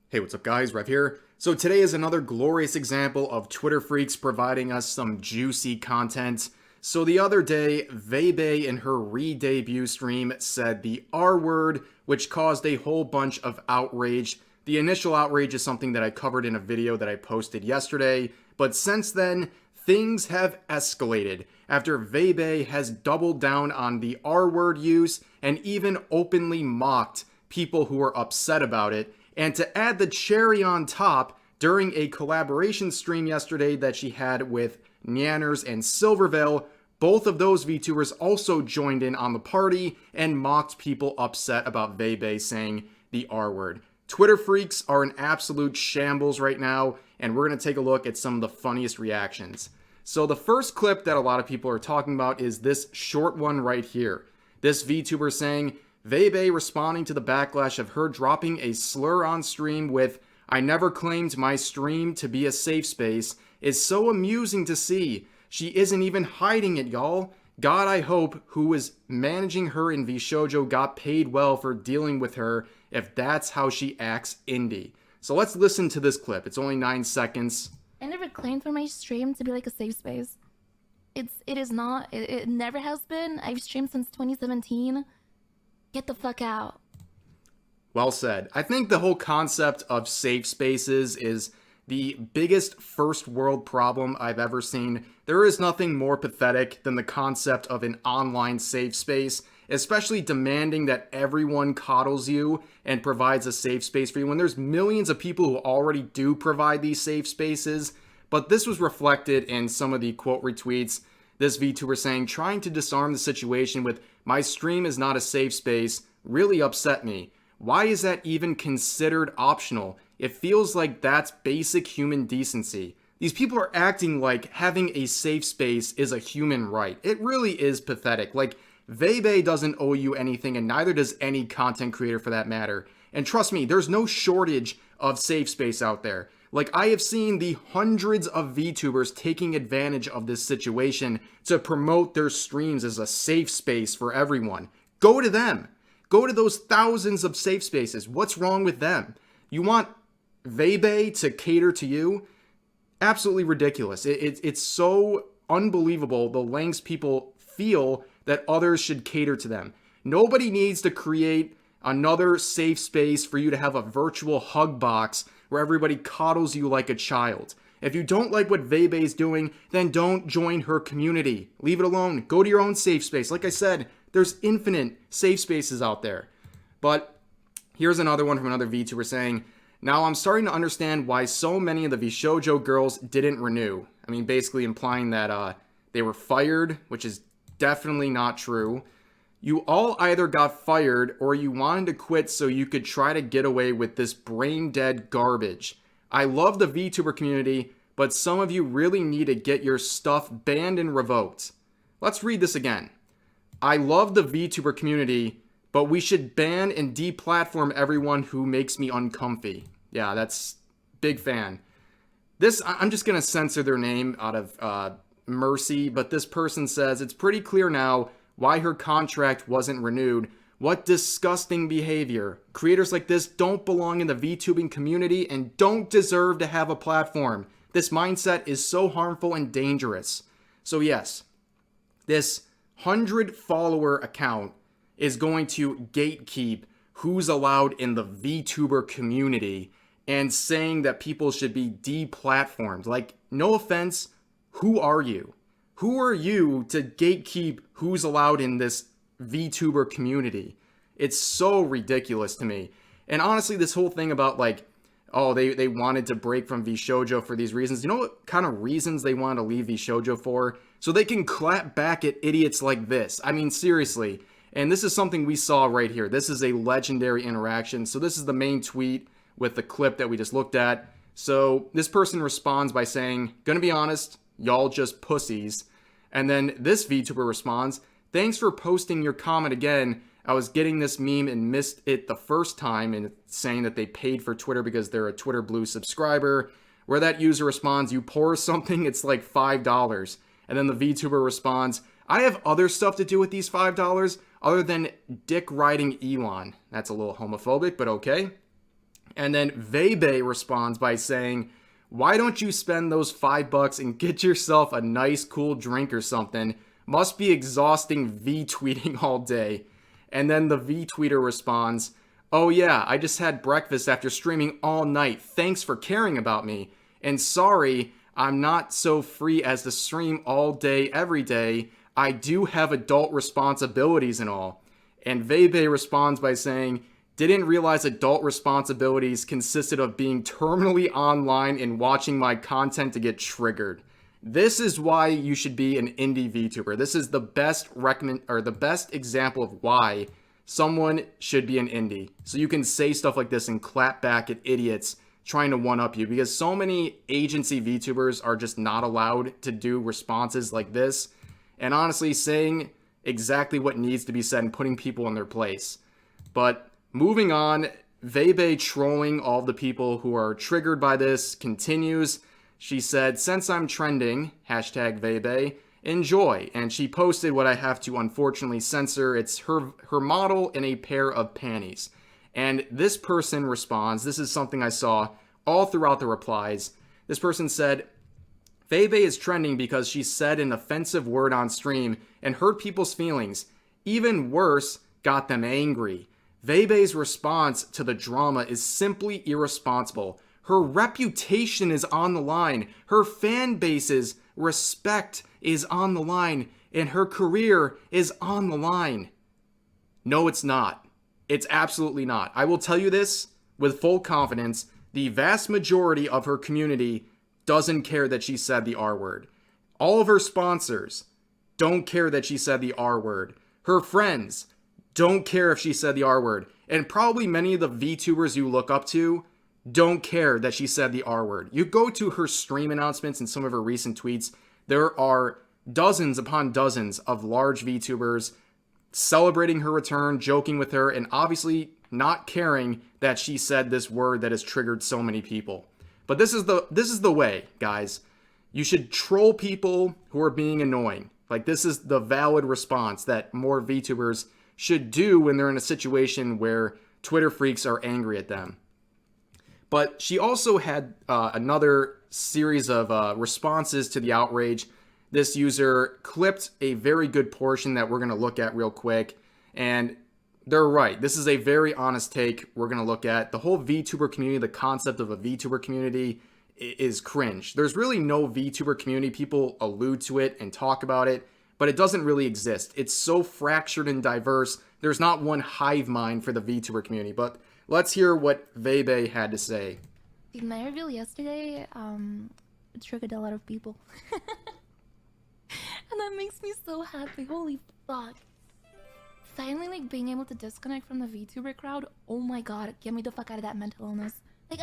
Hey, what's up guys? Rev here. So today is another glorious example of Twitter freaks providing us some juicy content. So the other day, Veibae in her re-debut stream said the R word, which caused a whole bunch of outrage. The initial outrage is something that I covered in a video that I posted yesterday, but since then, things have escalated after Veibae has doubled down on the R word use and even openly mocked people who were upset about it. And to add the cherry on top, during a collaboration stream yesterday that she had with Nyanners and Silvervale, both of those VTubers also joined in on the party and mocked people upset about Veibae saying the R word. Twitter freaks are in absolute shambles right now, and we're going to take a look at some of the funniest reactions. So the first clip that a lot of people are talking about is this short one right here. This VTuber saying, Veibae responding to the backlash of her dropping a slur on stream with, "I never claimed my stream to be a safe space," is so amusing to see. She isn't even hiding it, y'all. God, I hope who is managing her in Vshojo got paid well for dealing with her if that's how she acts indie. So let's listen to this clip. It's only 9 seconds. I never claimed for my stream to be like a safe space. It is not. It never has been. I've streamed since 2017. Get the fuck out. Well said. I think the whole concept of safe spaces is the biggest first world problem I've ever seen. There is nothing more pathetic than the concept of an online safe space, especially demanding that everyone coddles you and provides a safe space for you when there's millions of people who already do provide these safe spaces. But this was reflected in some of the quote retweets. This VTuber saying, trying to disarm the situation with, "My stream is not a safe space," really upset me. Why is that even considered optional? It feels like that's basic human decency. These people are acting like having a safe space is a human right. It really is pathetic. Like, Veibae doesn't owe you anything, and neither does any content creator for that matter. And trust me, there's no shortage of safe space out there. Like, I have seen the hundreds of VTubers taking advantage of this situation to promote their streams as a safe space for everyone. Go to them. Go to those thousands of safe spaces. What's wrong with them? You want Veibae to cater to you? Absolutely ridiculous. It's so unbelievable the lengths people feel that others should cater to them. Nobody needs to create another safe space for you to have a virtual hug box where everybody coddles you like a child. If you don't like what Veibae's doing, then don't join her community. Leave it alone. Go to your own safe space. Like I said, there's infinite safe spaces out there. But here's another one from another VTuber saying, "Now I'm starting to understand why so many of the Vshojo girls didn't renew." I mean, basically implying that they were fired, which is definitely not true. "You all either got fired or you wanted to quit so you could try to get away with this brain-dead garbage. I love the VTuber community, but some of you really need to get your stuff banned and revoked." Let's read this again. "I love the VTuber community, but we should ban and deplatform everyone who makes me uncomfy." Yeah, that's big fan. I'm just going to censor their name out of mercy, but this person says, "It's pretty clear now why her contract wasn't renewed. What disgusting behavior. Creators like this don't belong in the VTubing community and don't deserve to have a platform. This mindset is so harmful and dangerous." So yes, this 100-follower account is going to gatekeep who's allowed in the VTuber community and saying that people should be deplatformed. Like, no offense, who are you? Who are you to gatekeep who's allowed in this VTuber community? It's so ridiculous to me. And honestly, this whole thing about like, oh, they wanted to break from Vshojo for these reasons. You know what kind of reasons they wanted to leave Vshojo for? So they can clap back at idiots like this. I mean, seriously. And this is something we saw right here. This is a legendary interaction. So this is the main tweet with the clip that we just looked at. So this person responds by saying, "Gonna be honest, y'all just pussies." And then this VTuber responds, "Thanks for posting your comment again. I was getting this meme and missed it the first time," and saying that they paid for Twitter because they're a Twitter Blue subscriber. Where that user responds, "You pour something, it's like $5. And then the VTuber responds, "I have other stuff to do with these $5 other than dick riding Elon." That's a little homophobic, but okay. And then Veibae responds by saying, why don't you spend those $5 and get yourself a nice cool drink or something? Must be exhausting V-tweeting all day. And then the V-tweeter responds, oh yeah, I just had breakfast after streaming all night. Thanks for caring about me. And sorry, I'm not so free as to stream all day every day. I do have adult responsibilities and all. And Veibae responds by saying, didn't realize adult responsibilities consisted of being terminally online and watching my content to get triggered. This is why you should be an indie VTuber. This is the best example of why someone should be an indie. So you can say stuff like this and clap back at idiots trying to one-up you, because so many agency VTubers are just not allowed to do responses like this, and honestly saying exactly what needs to be said and putting people in their place. But moving on, Veibae trolling all the people who are triggered by this continues. She said, since I'm trending, hashtag Veibae, enjoy. And she posted what I have to unfortunately censor. It's her model in a pair of panties. And this person responds, this is something I saw all throughout the replies. This person said, Veibae is trending because she said an offensive word on stream and hurt people's feelings. Even worse, got them angry. Veibae's response to the drama is simply irresponsible. Her reputation is on the line. Her fan base's respect is on the line. And her career is on the line. No, it's not. It's absolutely not. I will tell you this with full confidence. The vast majority of her community doesn't care that she said the R word. All of her sponsors don't care that she said the R word. Her friends don't care if she said the R word. And probably many of the VTubers you look up to don't care that she said the R word. You go to her stream announcements and some of her recent tweets, there are dozens upon dozens of large VTubers celebrating her return, joking with her, and obviously not caring that she said this word that has triggered so many people. But this is the way, guys. You should troll people who are being annoying. Like, this is the valid response that more VTubers should do when they're in a situation where Twitter freaks are angry at them. But she also had another series of responses to the outrage. This user clipped a very good portion that we're going to look at real quick. And they're right. This is a very honest take we're going to look at. The whole VTuber community, the concept of a VTuber community is cringe. There's really no VTuber community. People allude to it and talk about it, but it doesn't really exist. It's so fractured and diverse. There's not one hive mind for the VTuber community. But let's hear what Veibae had to say. Dude, my reveal yesterday triggered a lot of people. And that makes me so happy. Holy fuck. Finally, like, being able to disconnect from the VTuber crowd. Oh my god, get me the fuck out of that mental illness. Like,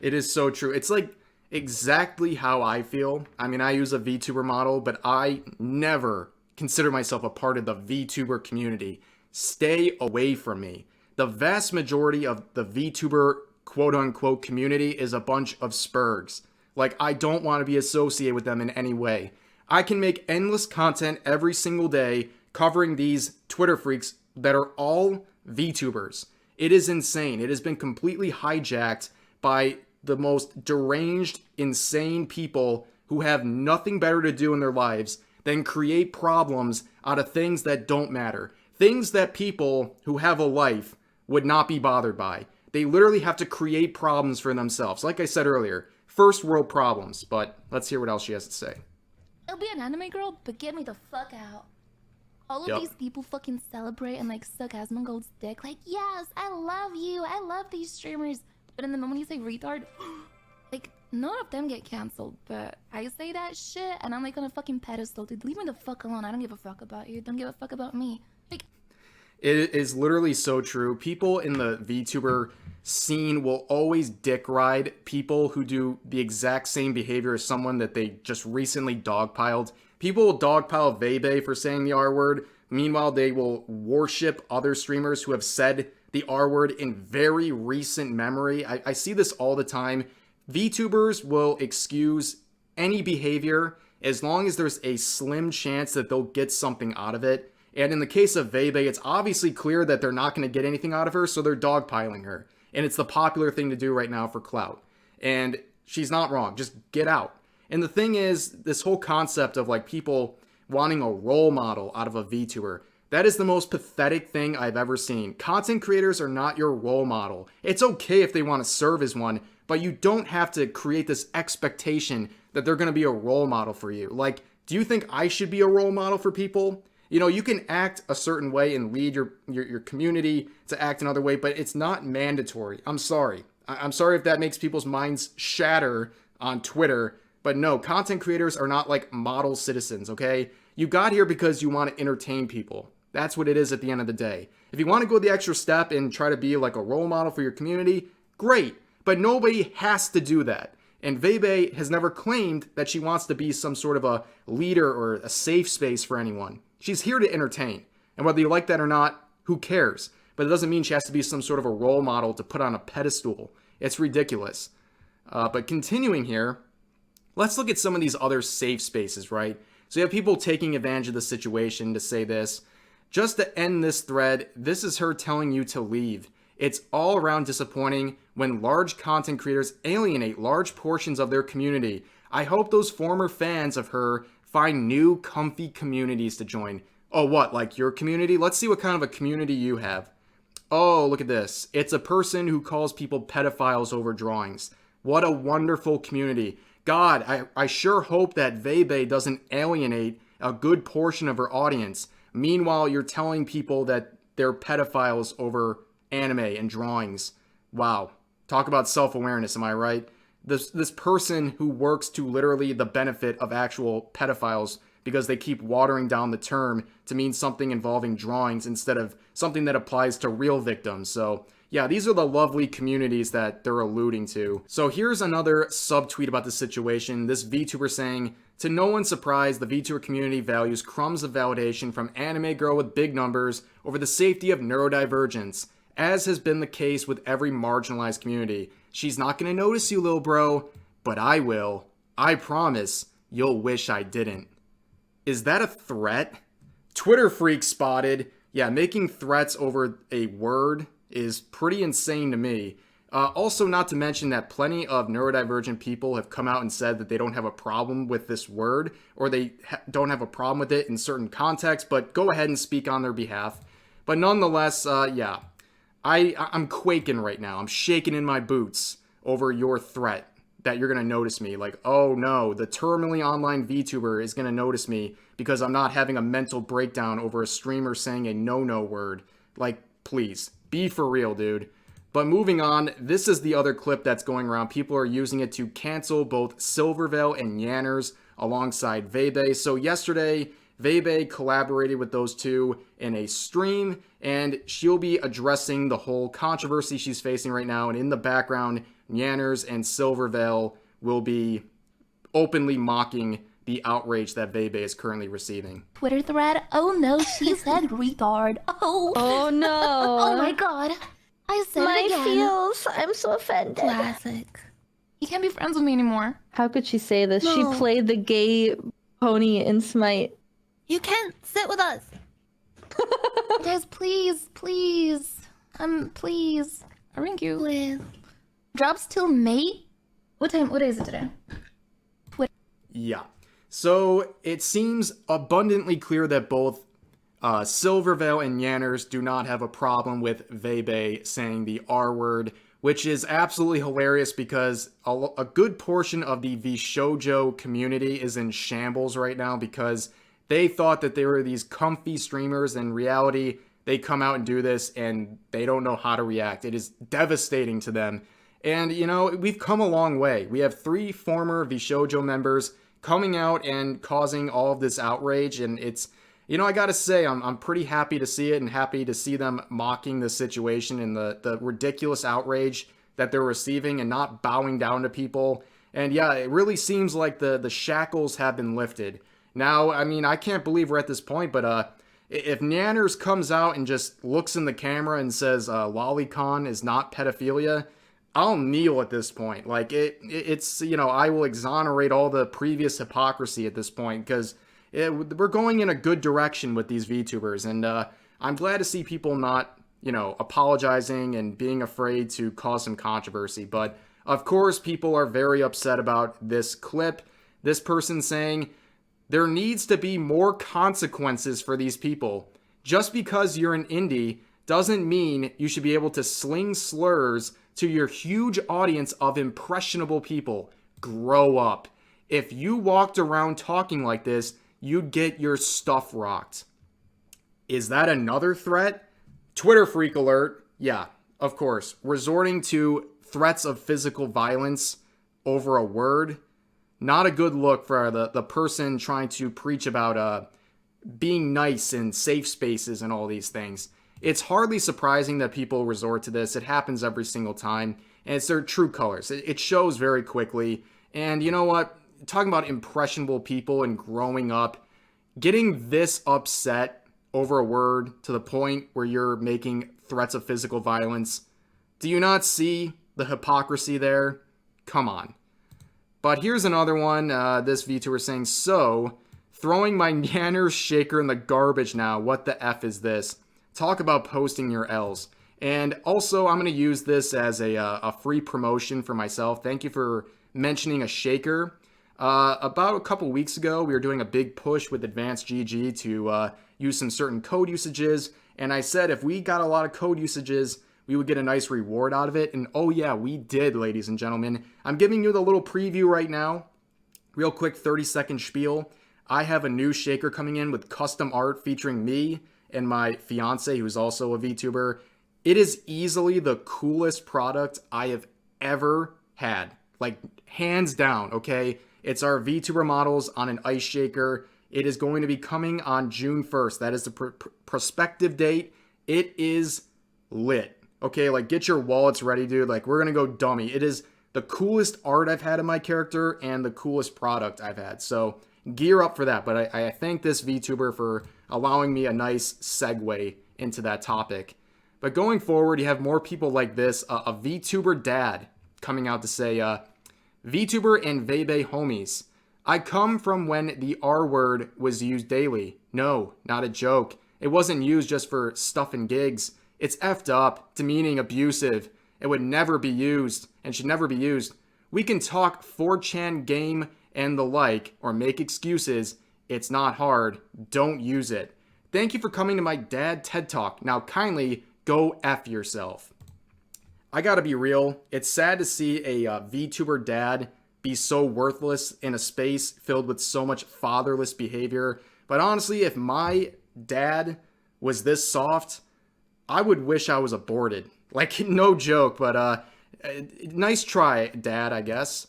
It is so true. It's like exactly how I feel. I mean, I use a VTuber model, but I never consider myself a part of the VTuber community. Stay away from me. The vast majority of the VTuber quote-unquote community is a bunch of spurgs. Like, I don't want to be associated with them in any way. I can make endless content every single day covering these Twitter freaks that are all VTubers. It is insane. It has been completely hijacked by the most deranged, insane people who have nothing better to do in their lives than create problems out of things that don't matter. Things that people who have a life would not be bothered by. They literally have to create problems for themselves. Like I said earlier, first world problems. But let's hear what else she has to say. I'll be an anime girl, but get me the fuck out. All of these people fucking celebrate and like suck Asmongold's dick. Like, yes, I love you. I love these streamers. But in the moment you say retard, like, none of them get canceled. But I say that shit and I'm like on a fucking pedestal. Dude, leave me the fuck alone. I don't give a fuck about you. Don't give a fuck about me. Like, it is literally so true. People in the VTuber scene will always dick ride people who do the exact same behavior as someone that they just recently dogpiled. People will dogpile Veibae for saying the R word. Meanwhile, they will worship other streamers who have said the R word in very recent memory. I see this all the time. VTubers will excuse any behavior as long as there's a slim chance that they'll get something out of it. And in the case of Veibae, it's obviously clear that they're not going to get anything out of her, so they're dogpiling her. And it's the popular thing to do right now for clout. And she's not wrong. Just get out. And the thing is, this whole concept of like people wanting a role model out of a VTuber, that is the most pathetic thing I've ever seen. Content creators are not your role model. It's okay if they want to serve as one, but you don't have to create this expectation that they're going to be a role model for you. Like, do you think I should be a role model for people? You know, you can act a certain way and lead your community to act another way, but it's not mandatory. I'm sorry. I'm sorry if that makes people's minds shatter on Twitter, but no, content creators are not like model citizens, okay? You got here because you want to entertain people. That's what it is at the end of the day. If you want to go the extra step and try to be like a role model for your community, great. But nobody has to do that. And Veibae has never claimed that she wants to be some sort of a leader or a safe space for anyone. She's here to entertain. And whether you like that or not, who cares? But it doesn't mean she has to be some sort of a role model to put on a pedestal. It's ridiculous. But continuing here, let's look at some of these other safe spaces, right? So you have people taking advantage of the situation to say this. Just to end this thread, this is her telling you to leave. It's all around disappointing when large content creators alienate large portions of their community. I hope those former fans of her find new, comfy communities to join. Oh, what, like your community? Let's see what kind of a community you have. Oh, look at this. It's a person who calls people pedophiles over drawings. What a wonderful community. God, I sure hope that Veibae doesn't alienate a good portion of her audience. Meanwhile, you're telling people that they're pedophiles over anime and drawings. Wow. Talk about self-awareness, am I right? This person who works to literally the benefit of actual pedophiles because they keep watering down the term to mean something involving drawings instead of something that applies to real victims. So yeah, these are the lovely communities that they're alluding to. So here's another subtweet about the situation. This VTuber saying, to no one's surprise, the VTuber community values crumbs of validation from anime girl with big numbers over the safety of neurodivergence, as has been the case with every marginalized community. She's not gonna notice you, lil bro, but I will. I promise you'll wish I didn't. Is that a threat? Twitter freak spotted. Yeah, making threats over a word is pretty insane to me. Also, not to mention that plenty of neurodivergent people have come out and said that they don't have a problem with this word, or they don't have a problem with it in certain contexts, but go ahead and speak on their behalf. But nonetheless, yeah, I'm quaking right now. I'm shaking in my boots over your threat that you're going to notice me. Like, oh no, the terminally online VTuber is going to notice me because I'm not having a mental breakdown over a streamer saying a no-no word. Like, please, be for real, dude. But moving on, this is the other clip that's going around. People are using it to cancel both Silvervale and Nyanners alongside Veibae. So yesterday, Veibae collaborated with those two in a stream, and she'll be addressing the whole controversy she's facing right now. And in the background, Nyanners and Silvervale will be openly mocking the outrage that Veibae is currently receiving. Twitter thread. Oh no, she said retard. Oh no. Oh my god. I said My it again. feels. I'm so offended. Classic. You can't be friends with me anymore. How could she say this? No. She played the gay pony in Smite. You can't sit with us. Guys, please, please. Please. Thank you. Please. Drops till May? What time? What day is it today? Yeah. So it seems abundantly clear that both Silvervale and Nyanners do not have a problem with Veibae saying the R word, which is absolutely hilarious because a good portion of the Vshojo community is in shambles right now because they thought that they were these comfy streamers. In reality, they come out and do this and they don't know how to react. It is devastating to them. And, you know, we've come a long way. We have 3 former Vshojo members coming out and causing all of this outrage, and it's, you know, I gotta say, I'm pretty happy to see it and happy to see them mocking the situation and the ridiculous outrage that they're receiving and not bowing down to people. And yeah, it really seems like the shackles have been lifted. Now, I mean, I can't believe we're at this point, but if Nyanners comes out and just looks in the camera and says lolicon is not pedophilia, I'll kneel at this point. Like, it's, you know, I will exonerate all the previous hypocrisy at this point because we're going in a good direction with these VTubers, and I'm glad to see people not apologizing and being afraid to cause some controversy. But of course, people are very upset about this clip. This person saying there needs to be more consequences for these people. Just because you're an indie doesn't mean you should be able to sling slurs to your huge audience of impressionable people. Grow up. If you walked around talking like this, you'd get your stuff rocked. Is that another threat? Twitter freak alert. Yeah, of course. Resorting to threats of physical violence over a word. Not a good look for the person trying to preach about being nice in safe spaces and all these things. It's hardly surprising that people resort to this. It happens every single time, and it's their true colors. It shows very quickly. And you know what? Talking about impressionable people and growing up, getting this upset over a word to the point where you're making threats of physical violence, do you not see the hypocrisy there? Come on. But here's another one. This VTuber saying, so, throwing my Nyanners shaker in the garbage now. What the F is this? Talk about posting your L's. And also, I'm going to use this as a free promotion for myself. Thank you for mentioning a shaker. About a couple weeks ago, we were doing a big push with Advanced GG to use some certain code usages. And I said if we got a lot of code usages, we would get a nice reward out of it. And oh yeah, we did, ladies and gentlemen. I'm giving you the little preview right now. Real quick 30-second spiel. I have a new shaker coming in with custom art featuring me and my fiance, who's also a VTuber. It is easily the coolest product I have ever had. Like, hands down, okay? It's our VTuber models on an ice shaker. It is going to be coming on June 1st. That is the prospective date. It is lit. Okay, like, get your wallets ready, dude. Like, we're gonna go dummy. It is the coolest art I've had in my character and the coolest product I've had. So, gear up for that. But I thank this VTuber for allowing me a nice segue into that topic. But going forward, you have more people like this. A VTuber dad coming out to say, VTuber and Veibae homies. I come from when the R word was used daily. No, not a joke. It wasn't used just for stuff and gigs. It's effed up, demeaning, abusive. It would never be used and should never be used. We can talk 4chan game and the like, or make excuses. It's not hard. Don't use it. Thank you for coming to my dad TED Talk. Now kindly go F yourself. I gotta be real. It's sad to see a VTuber dad be so worthless in a space filled with so much fatherless behavior. But honestly, if my dad was this soft, I would wish I was aborted. Like, no joke, but nice try, Dad, I guess.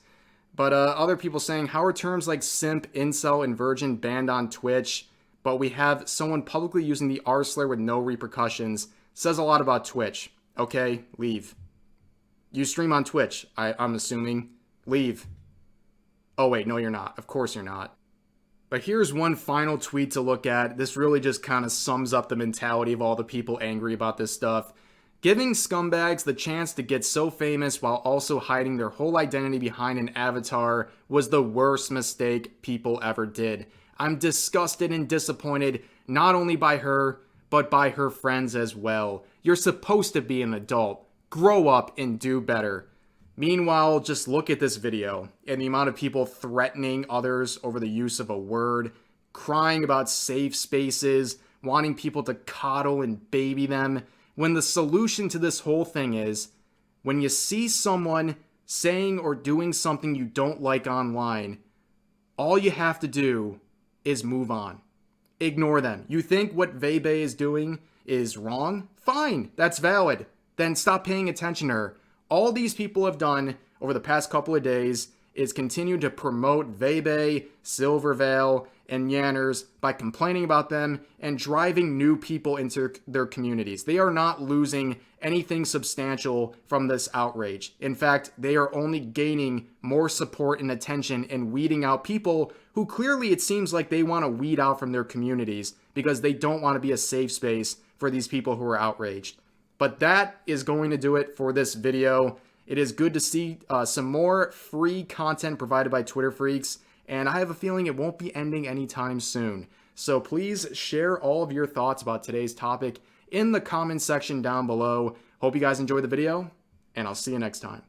But other people saying, how are terms like simp, incel, and virgin banned on Twitch, but we have someone publicly using the R slur with no repercussions? Says a lot about Twitch. Okay, leave. You stream on Twitch, I'm assuming. Leave. Oh wait, no you're not. Of course you're not. But here's one final tweet to look at. This really just kind of sums up the mentality of all the people angry about this stuff. Giving scumbags the chance to get so famous while also hiding their whole identity behind an avatar was the worst mistake people ever did. I'm disgusted and disappointed, not only by her, but by her friends as well. You're supposed to be an adult. Grow up and do better. Meanwhile, just look at this video and the amount of people threatening others over the use of a word, crying about safe spaces, wanting people to coddle and baby them, when the solution to this whole thing is, when you see someone saying or doing something you don't like online, all you have to do is move on. Ignore them. You think what Veibae is doing is wrong? Fine, that's valid. Then stop paying attention to her. All these people have done over the past couple of days is continue to promote Veibae, Silvervale, and Nyanners by complaining about them and driving new people into their communities. They are not losing anything substantial from this outrage. In fact, they are only gaining more support and attention and weeding out people who clearly it seems like they want to weed out from their communities because they don't want to be a safe space for these people who are outraged. But that is going to do it for this video. It is good to see some more free content provided by Twitter freaks, and I have a feeling it won't be ending anytime soon. So please share all of your thoughts about today's topic in the comment section down below. Hope you guys enjoyed the video, and I'll see you next time.